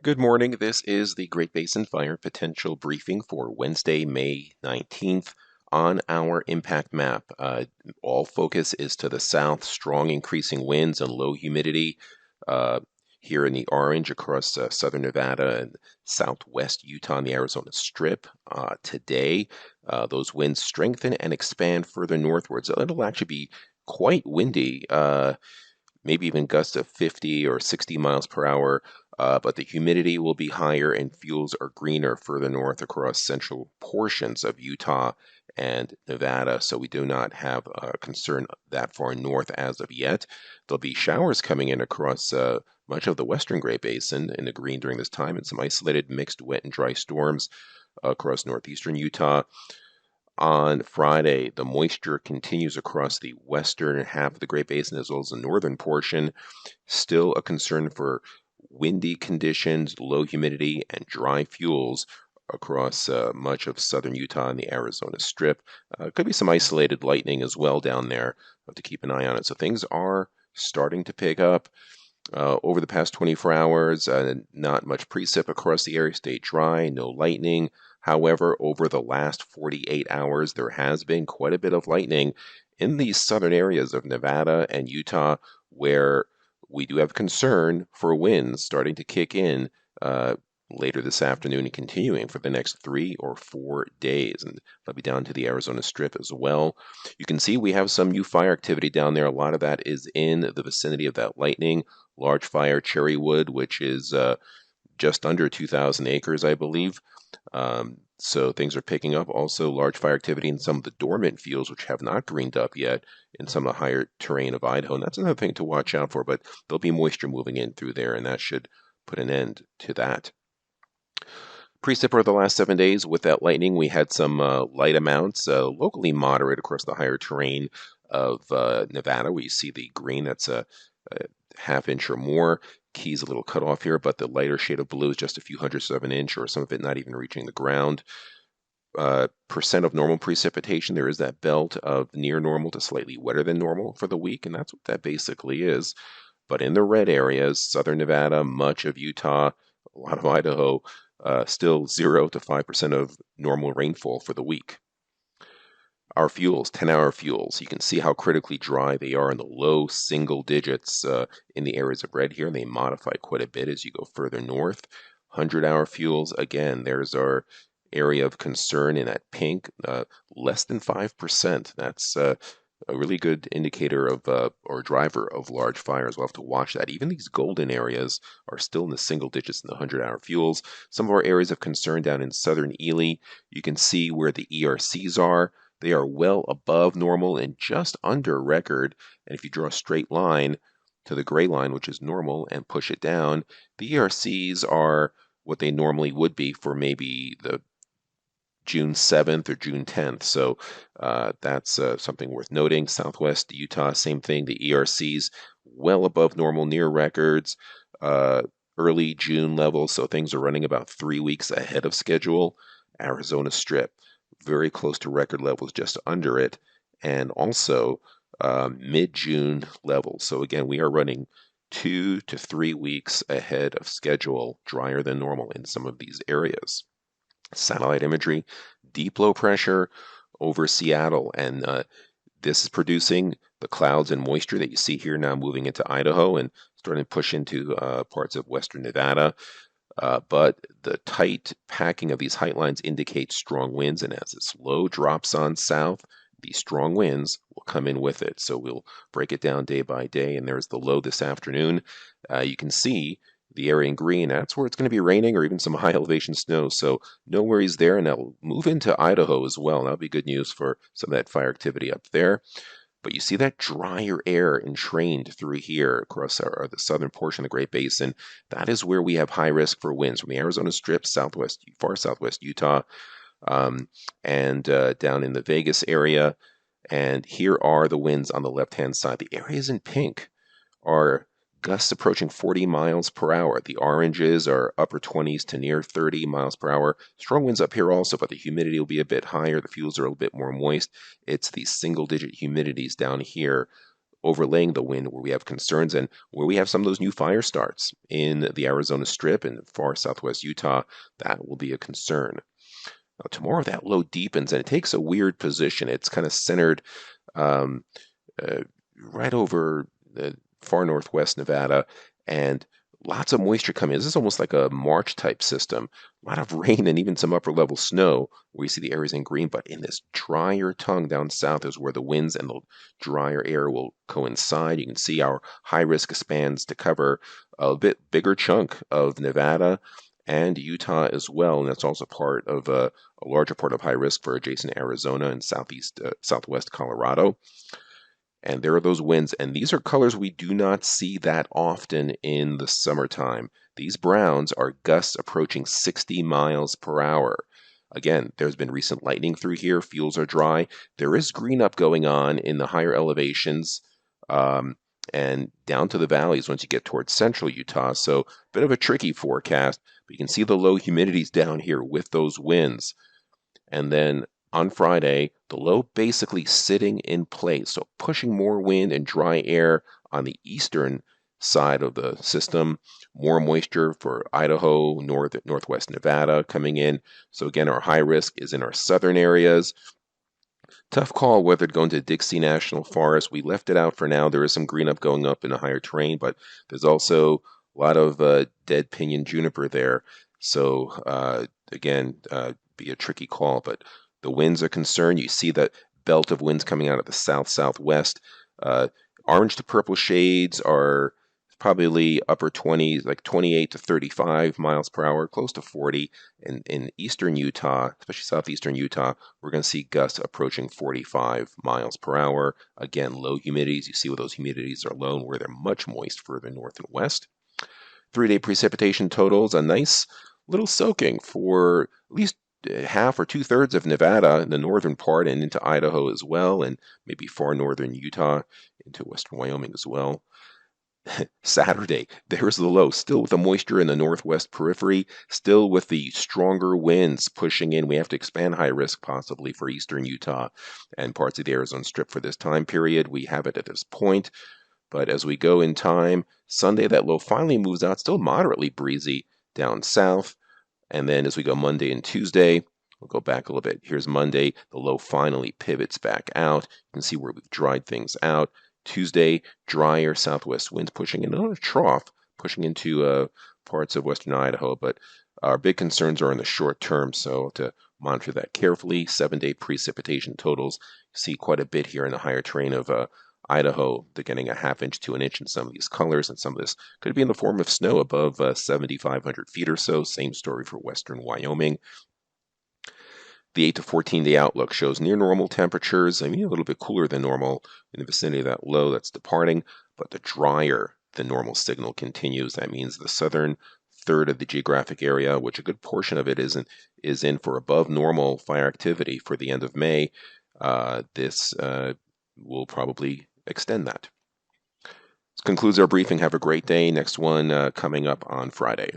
Good morning. This is the Great Basin Fire Potential Briefing for Wednesday, May 19th. On our impact map, all focus is to the south, strong increasing winds and low humidity. Uh, Here in the orange across southern Nevada and southwest Utah and the Arizona Strip. Today, those winds strengthen and expand further northwards. It'll actually be quite windy. Maybe even gusts of 50 or 60 miles per hour, but the humidity will be higher and fuels are greener further north across central portions of Utah and Nevada, so we do not have a concern that far north as of yet. There'll be showers coming in across much of the western Great Basin in the green during this time, and some isolated mixed wet and dry storms across northeastern Utah. On Friday, the moisture continues across the western half of the Great Basin as well as the northern portion. Still a concern for windy conditions, low humidity, and dry fuels across much of southern Utah and the Arizona Strip. Could be some isolated lightning as well down there. Have to keep an eye on it. So things are starting to pick up. Over the past 24 hours, not much precip across the area, stayed dry, no lightning. However, over the last 48 hours, there has been quite a bit of lightning in these southern areas of Nevada and Utah, where we do have concern for winds starting to kick in later this afternoon and continuing for the next 3 or 4 days. And they'll be down to the Arizona Strip as well. You can see we have some new fire activity down there. A lot of that is in the vicinity of that lightning. Large fire, Cherrywood, which is just under 2,000 acres, I believe. So things are picking up. Also, large fire activity in some of the dormant fields, which have not greened up yet in some of the higher terrain of Idaho. And that's another thing to watch out for, but there'll be moisture moving in through there, and that should put an end to that. Precip over the last 7 days with that lightning, we had some light amounts, locally moderate across the higher terrain of Nevada, where you see the green, that's a half inch or more. Keys a little cut off here, but the lighter shade of blue is just a few hundredths of an inch, or some of it not even reaching the ground. Percent of normal precipitation, there is that belt of near normal to slightly wetter than normal for the week, and that's what that basically is. But in the red areas, southern Nevada, much of Utah, a lot of Idaho, still 0 to 5% of normal rainfall for the week. Our fuels, 10-hour fuels, you can see how critically dry they are in the low single digits in the areas of red here, and they modify quite a bit as you go further north. 100-hour fuels, again, there's our area of concern in that pink, less than 5%. That's a really good indicator of or driver of large fires. We'll have to watch that. Even these golden areas are still in the single digits in the 100-hour fuels. Some of our areas of concern down in southern Ely, you can see where the ERCs are. They are well above normal and just under record. And if you draw a straight line to the gray line, which is normal, and push it down, the ERCs are what they normally would be for maybe the June 7th or June 10th. So that's something worth noting. Southwest Utah, same thing. The ERCs well above normal, near records, early June levels. So things are running about 3 weeks ahead of schedule. Arizona Strip, very close to record levels, just under it. And also mid-June levels. So again, we are running 2 to 3 weeks ahead of schedule, drier than normal in some of these areas. Satellite imagery, deep low pressure over Seattle, and this is producing the clouds and moisture that you see here now moving into Idaho and starting to push into parts of western Nevada. But the tight packing of these height lines indicates strong winds, and as this low drops on south, these strong winds will come in with it. So we'll break it down day by day, and there's the low this afternoon. You can see the area in green, that's where it's going to be raining or even some high elevation snow. So no worries there, and that'll move into Idaho as well. That'll be good news for some of that fire activity up there. But you see that drier air entrained through here across the southern portion of the Great Basin. That is where we have high risk for winds from the Arizona Strip, far southwest Utah, and down in the Vegas area. And here are the winds on the left-hand side. The areas in pink are gusts approaching 40 miles per hour. The oranges are upper 20s to near 30 miles per hour. Strong winds up here also, but the humidity will be a bit higher. The fuels are a little bit more moist. It's these single-digit humidities down here overlaying the wind where we have concerns and where we have some of those new fire starts in the Arizona Strip and far southwest Utah. That will be a concern. Now, tomorrow that low deepens and it takes a weird position. It's kind of centered um, uh, right over the far northwest Nevada, and lots of moisture coming in. This is almost like a March type system. A lot of rain and even some upper level snow where you see the areas in green, but in this drier tongue down south is where the winds and the drier air will coincide. You can see our high risk expands to cover a bit bigger chunk of Nevada and Utah as well, and that's also part of a larger part of high risk for adjacent Arizona and southwest Colorado. And there are those winds, and these are colors we do not see that often in the summertime. These browns are gusts approaching 60 miles per hour. Again, there's been recent lightning through here. Fields are dry. There is green up going on in the higher elevations and down to the valleys once you get towards central Utah. So, a bit of a tricky forecast. But you can see the low humidities down here with those winds. And then on Friday, the low basically sitting in place, so pushing more wind and dry air on the eastern side of the system, more moisture for Idaho, northwest Nevada coming in. So again, our high risk is in our southern areas. Tough call whether to go into Dixie National Forest. We left it out for now. There is some green up going up in a higher terrain, but there's also a lot of dead pinyon juniper there. So again, be a tricky call, but the winds are concerned. You see that belt of winds coming out of the south-southwest. Orange to purple shades are probably upper 20s, like 28 to 35 miles per hour, close to 40. In eastern Utah, especially southeastern Utah, we're going to see gusts approaching 45 miles per hour. Again, low humidities. You see where those humidities are low and where they're much moist further north and west. 3-day precipitation totals, a nice little soaking for at least half or two-thirds of Nevada in the northern part and into Idaho as well, and maybe far northern Utah into western Wyoming as well. Saturday, there's the low, still with the moisture in the northwest periphery, still with the stronger winds pushing in. We have to expand high risk possibly for eastern Utah and parts of the Arizona Strip for this time period. We have it at this point, but as we go in time, Sunday that low finally moves out, still moderately breezy down south, and then as we go Monday and Tuesday, we'll go back a little bit. Here's Monday, the low finally pivots back out. You can see where we've dried things out. Tuesday, drier southwest winds pushing in another trough, pushing into parts of western Idaho. But our big concerns are in the short term, so to monitor that carefully. 7-day precipitation totals. You see quite a bit here in the higher terrain of Idaho. They're getting a ½ inch to an inch in some of these colors, and some of this could be in the form of snow above 7,500 feet or so. Same story for western Wyoming. The 8 to 14-day outlook shows near normal temperatures, a little bit cooler than normal in the vicinity of that low that's departing, but the drier than normal signal continues. That means the southern third of the geographic area, which a good portion of it is in for above normal fire activity for the end of May. This will probably extend that. This concludes our briefing. Have a great day. Next one coming up on Friday.